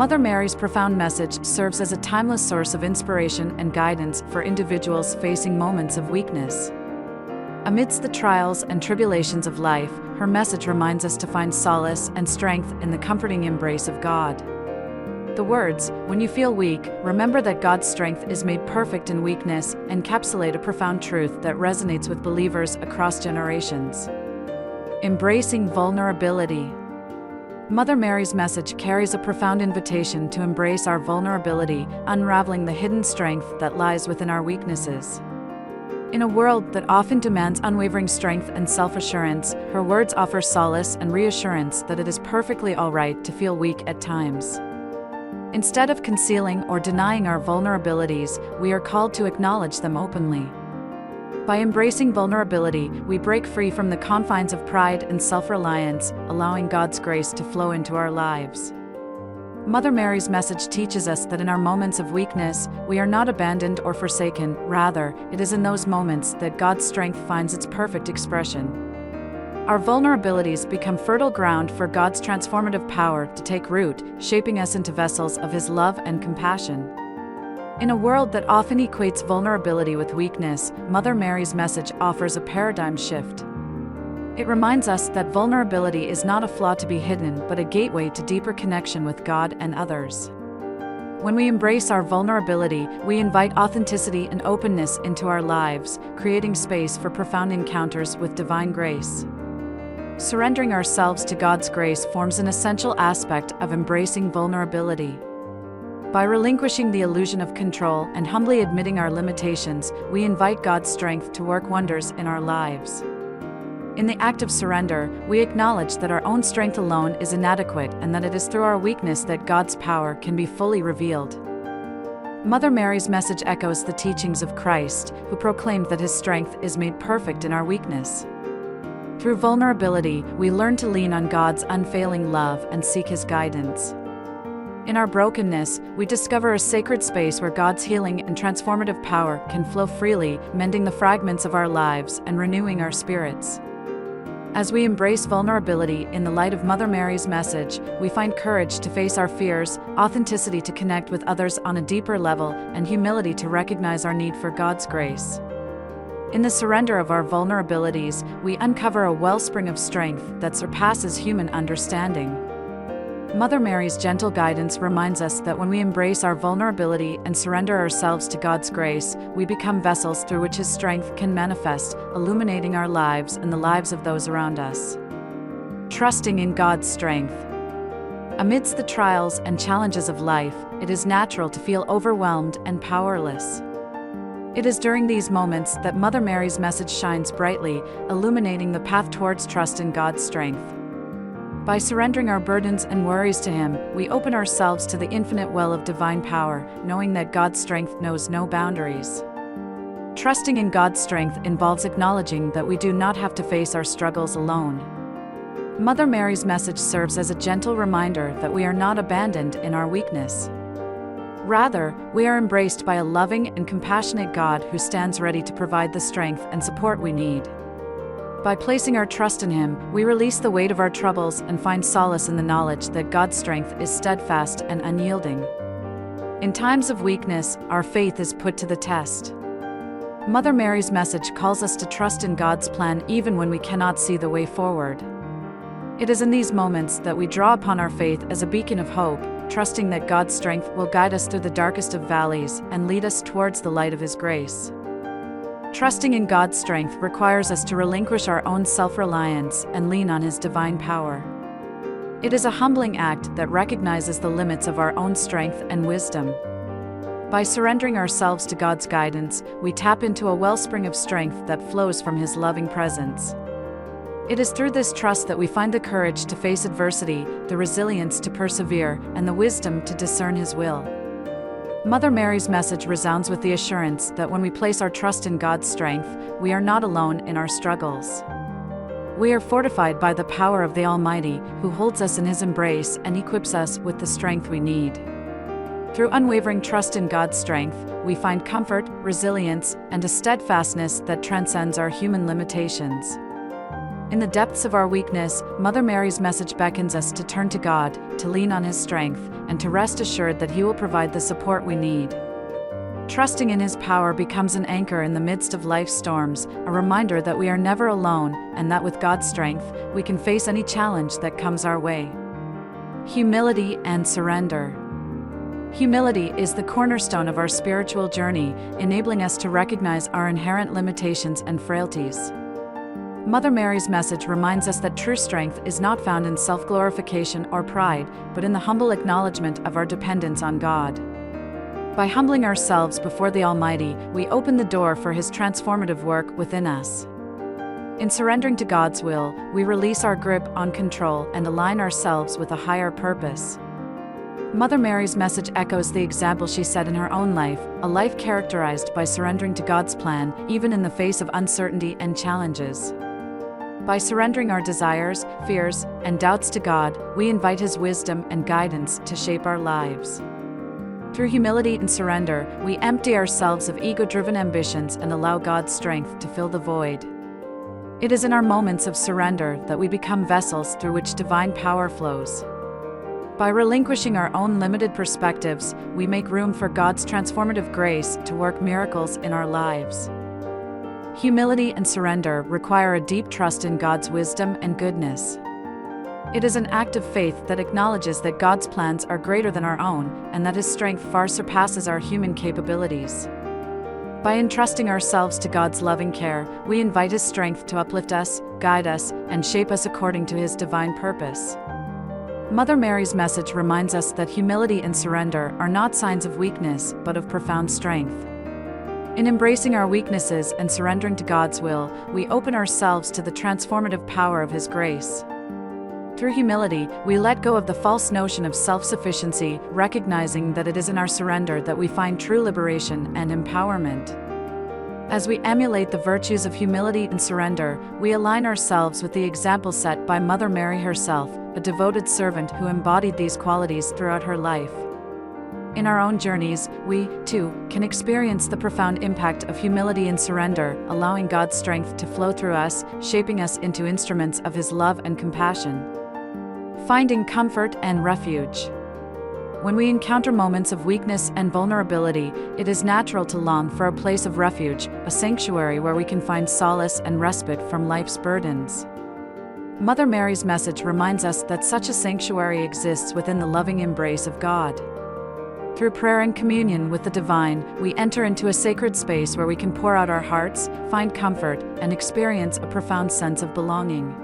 Mother Mary's profound message serves as a timeless source of inspiration and guidance for individuals facing moments of weakness. Amidst the trials and tribulations of life, her message reminds us to find solace and strength in the comforting embrace of God. The words, "When you feel weak, remember that God's strength is made perfect in weakness," encapsulate a profound truth that resonates with believers across generations. Embracing vulnerability. Mother Mary's message carries a profound invitation to embrace our vulnerability, unraveling the hidden strength that lies within our weaknesses. In a world that often demands unwavering strength and self-assurance, her words offer solace and reassurance that it is perfectly all right to feel weak at times. Instead of concealing or denying our vulnerabilities, we are called to acknowledge them openly. By embracing vulnerability, we break free from the confines of pride and self-reliance, allowing God's grace to flow into our lives. Mother Mary's message teaches us that in our moments of weakness, we are not abandoned or forsaken. Rather, it is in those moments that God's strength finds its perfect expression. Our vulnerabilities become fertile ground for God's transformative power to take root, shaping us into vessels of His love and compassion. In a world that often equates vulnerability with weakness, Mother Mary's message offers a paradigm shift. It reminds us that vulnerability is not a flaw to be hidden, but a gateway to deeper connection with God and others. When we embrace our vulnerability, we invite authenticity and openness into our lives, creating space for profound encounters with divine grace. Surrendering ourselves to God's grace forms an essential aspect of embracing vulnerability. By relinquishing the illusion of control and humbly admitting our limitations, we invite God's strength to work wonders in our lives. In the act of surrender, we acknowledge that our own strength alone is inadequate and that it is through our weakness that God's power can be fully revealed. Mother Mary's message echoes the teachings of Christ, who proclaimed that His strength is made perfect in our weakness. Through vulnerability, we learn to lean on God's unfailing love and seek His guidance. In our brokenness, we discover a sacred space where God's healing and transformative power can flow freely, mending the fragments of our lives and renewing our spirits. As we embrace vulnerability in the light of Mother Mary's message, we find courage to face our fears, authenticity to connect with others on a deeper level, and humility to recognize our need for God's grace. In the surrender of our vulnerabilities, we uncover a wellspring of strength that surpasses human understanding. Mother Mary's gentle guidance reminds us that when we embrace our vulnerability and surrender ourselves to God's grace, we become vessels through which His strength can manifest, illuminating our lives and the lives of those around us. Trusting in God's strength. Amidst the trials and challenges of life, it is natural to feel overwhelmed and powerless. It is during these moments that Mother Mary's message shines brightly, illuminating the path towards trust in God's strength. By surrendering our burdens and worries to Him, we open ourselves to the infinite well of divine power, knowing that God's strength knows no boundaries. Trusting in God's strength involves acknowledging that we do not have to face our struggles alone. Mother Mary's message serves as a gentle reminder that we are not abandoned in our weakness. Rather, we are embraced by a loving and compassionate God who stands ready to provide the strength and support we need. By placing our trust in Him, we release the weight of our troubles and find solace in the knowledge that God's strength is steadfast and unyielding. In times of weakness, our faith is put to the test. Mother Mary's message calls us to trust in God's plan even when we cannot see the way forward. It is in these moments that we draw upon our faith as a beacon of hope, trusting that God's strength will guide us through the darkest of valleys and lead us towards the light of His grace. Trusting in God's strength requires us to relinquish our own self-reliance and lean on His divine power. It is a humbling act that recognizes the limits of our own strength and wisdom. By surrendering ourselves to God's guidance, we tap into a wellspring of strength that flows from His loving presence. It is through this trust that we find the courage to face adversity, the resilience to persevere, and the wisdom to discern His will. Mother Mary's message resounds with the assurance that when we place our trust in God's strength, we are not alone in our struggles. We are fortified by the power of the Almighty, who holds us in His embrace and equips us with the strength we need. Through unwavering trust in God's strength, we find comfort, resilience, and a steadfastness that transcends our human limitations. In the depths of our weakness, Mother Mary's message beckons us to turn to God, to lean on His strength, and to rest assured that He will provide the support we need. Trusting in His power becomes an anchor in the midst of life's storms, a reminder that we are never alone, and that with God's strength, we can face any challenge that comes our way. Humility and surrender. Humility is the cornerstone of our spiritual journey, enabling us to recognize our inherent limitations and frailties. Mother Mary's message reminds us that true strength is not found in self-glorification or pride, but in the humble acknowledgement of our dependence on God. By humbling ourselves before the Almighty, we open the door for His transformative work within us. In surrendering to God's will, we release our grip on control and align ourselves with a higher purpose. Mother Mary's message echoes the example she set in her own life, a life characterized by surrendering to God's plan, even in the face of uncertainty and challenges. By surrendering our desires, fears, and doubts to God, we invite His wisdom and guidance to shape our lives. Through humility and surrender, we empty ourselves of ego-driven ambitions and allow God's strength to fill the void. It is in our moments of surrender that we become vessels through which divine power flows. By relinquishing our own limited perspectives, we make room for God's transformative grace to work miracles in our lives. Humility and surrender require a deep trust in God's wisdom and goodness. It is an act of faith that acknowledges that God's plans are greater than our own, and that His strength far surpasses our human capabilities. By entrusting ourselves to God's loving care, we invite His strength to uplift us, guide us, and shape us according to His divine purpose. Mother Mary's message reminds us that humility and surrender are not signs of weakness, but of profound strength. In embracing our weaknesses and surrendering to God's will, we open ourselves to the transformative power of His grace. Through humility, we let go of the false notion of self-sufficiency, recognizing that it is in our surrender that we find true liberation and empowerment. As we emulate the virtues of humility and surrender, we align ourselves with the example set by Mother Mary herself, a devoted servant who embodied these qualities throughout her life. In our own journeys, we, too, can experience the profound impact of humility and surrender, allowing God's strength to flow through us, shaping us into instruments of His love and compassion. Finding comfort and refuge. When we encounter moments of weakness and vulnerability, it is natural to long for a place of refuge, a sanctuary where we can find solace and respite from life's burdens. Mother Mary's message reminds us that such a sanctuary exists within the loving embrace of God. Through prayer and communion with the divine, we enter into a sacred space where we can pour out our hearts, find comfort, and experience a profound sense of belonging.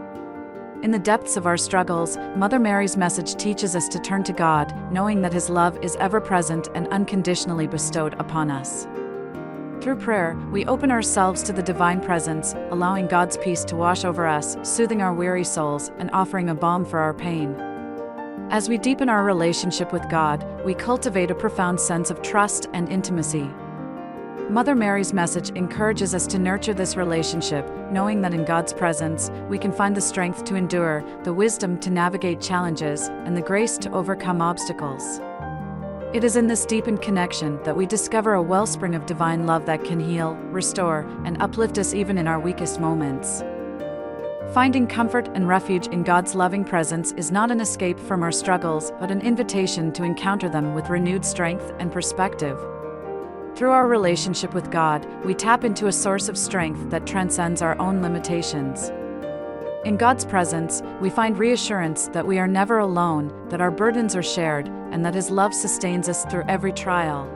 In the depths of our struggles, Mother Mary's message teaches us to turn to God, knowing that His love is ever present and unconditionally bestowed upon us. Through prayer, we open ourselves to the divine presence, allowing God's peace to wash over us, soothing our weary souls, and offering a balm for our pain. As we deepen our relationship with God, we cultivate a profound sense of trust and intimacy. Mother Mary's message encourages us to nurture this relationship, knowing that in God's presence, we can find the strength to endure, the wisdom to navigate challenges, and the grace to overcome obstacles. It is in this deepened connection that we discover a wellspring of divine love that can heal, restore, and uplift us even in our weakest moments. Finding comfort and refuge in God's loving presence is not an escape from our struggles, but an invitation to encounter them with renewed strength and perspective. Through our relationship with God, we tap into a source of strength that transcends our own limitations. In God's presence, we find reassurance that we are never alone, that our burdens are shared, and that His love sustains us through every trial.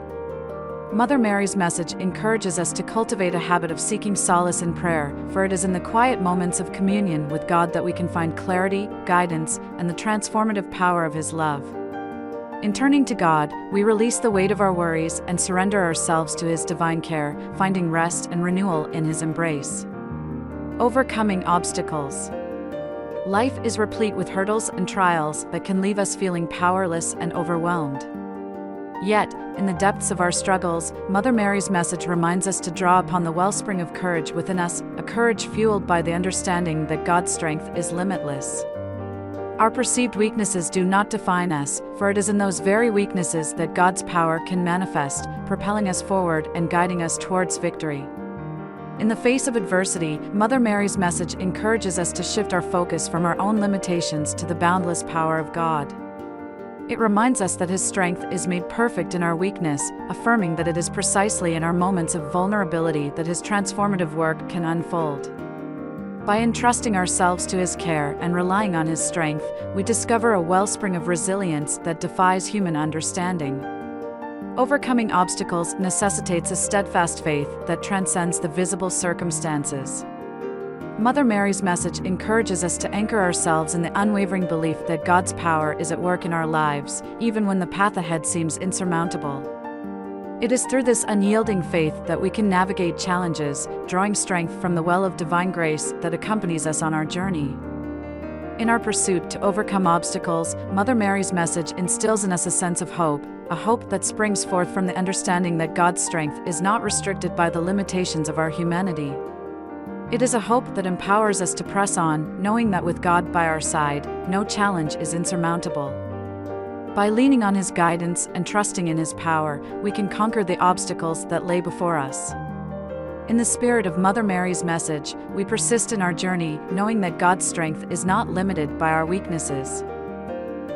Mother Mary's message encourages us to cultivate a habit of seeking solace in prayer, for it is in the quiet moments of communion with God that we can find clarity, guidance, and the transformative power of His love. In turning to God, we release the weight of our worries and surrender ourselves to His divine care, finding rest and renewal in His embrace. Overcoming obstacles. Life is replete with hurdles and trials that can leave us feeling powerless and overwhelmed. Yet, in the depths of our struggles, Mother Mary's message reminds us to draw upon the wellspring of courage within us, a courage fueled by the understanding that God's strength is limitless. Our perceived weaknesses do not define us, for it is in those very weaknesses that God's power can manifest, propelling us forward and guiding us towards victory. In the face of adversity, Mother Mary's message encourages us to shift our focus from our own limitations to the boundless power of God. It reminds us that His strength is made perfect in our weakness, affirming that it is precisely in our moments of vulnerability that His transformative work can unfold. By entrusting ourselves to His care and relying on His strength, we discover a wellspring of resilience that defies human understanding. Overcoming obstacles necessitates a steadfast faith that transcends the visible circumstances. Mother Mary's message encourages us to anchor ourselves in the unwavering belief that God's power is at work in our lives, even when the path ahead seems insurmountable. It is through this unyielding faith that we can navigate challenges, drawing strength from the well of divine grace that accompanies us on our journey. In our pursuit to overcome obstacles, Mother Mary's message instills in us a sense of hope, a hope that springs forth from the understanding that God's strength is not restricted by the limitations of our humanity. It is a hope that empowers us to press on, knowing that with God by our side, no challenge is insurmountable. By leaning on His guidance and trusting in His power, we can conquer the obstacles that lay before us. In the spirit of Mother Mary's message, we persist in our journey, knowing that God's strength is not limited by our weaknesses.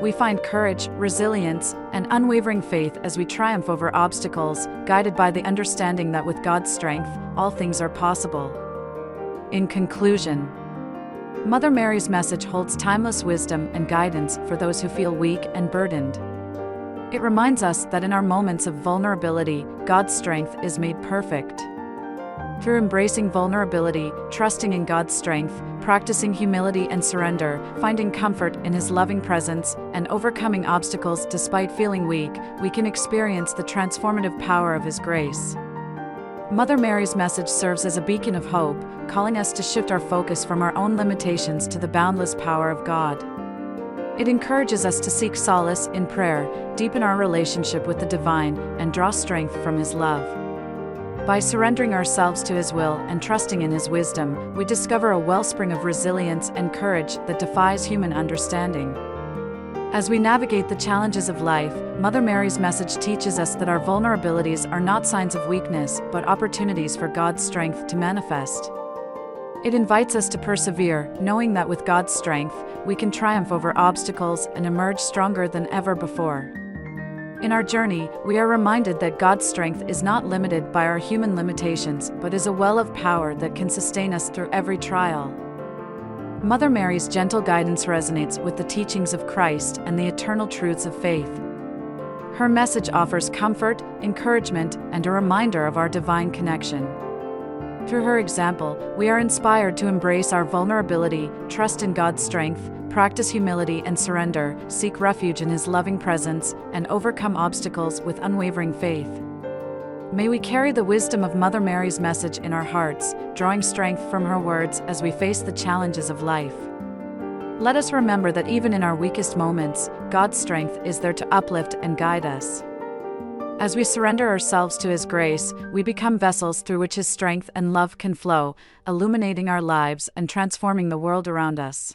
We find courage, resilience, and unwavering faith as we triumph over obstacles, guided by the understanding that with God's strength, all things are possible. In conclusion, Mother Mary's message holds timeless wisdom and guidance for those who feel weak and burdened. It reminds us that in our moments of vulnerability, God's strength is made perfect. Through embracing vulnerability, trusting in God's strength, practicing humility and surrender, finding comfort in His loving presence, and overcoming obstacles despite feeling weak, we can experience the transformative power of His grace. Mother Mary's message serves as a beacon of hope, calling us to shift our focus from our own limitations to the boundless power of God. It encourages us to seek solace in prayer, deepen our relationship with the divine, and draw strength from His love. By surrendering ourselves to His will and trusting in His wisdom, we discover a wellspring of resilience and courage that defies human understanding. As we navigate the challenges of life, Mother Mary's message teaches us that our vulnerabilities are not signs of weakness, but opportunities for God's strength to manifest. It invites us to persevere, knowing that with God's strength, we can triumph over obstacles and emerge stronger than ever before. In our journey, we are reminded that God's strength is not limited by our human limitations, but is a well of power that can sustain us through every trial. Mother Mary's gentle guidance resonates with the teachings of Christ and the eternal truths of faith. Her message offers comfort, encouragement, and a reminder of our divine connection. Through her example, we are inspired to embrace our vulnerability, trust in God's strength, practice humility and surrender, seek refuge in His loving presence, and overcome obstacles with unwavering faith. May we carry the wisdom of Mother Mary's message in our hearts, drawing strength from her words as we face the challenges of life. Let us remember that even in our weakest moments, God's strength is there to uplift and guide us. As we surrender ourselves to His grace, we become vessels through which His strength and love can flow, illuminating our lives and transforming the world around us.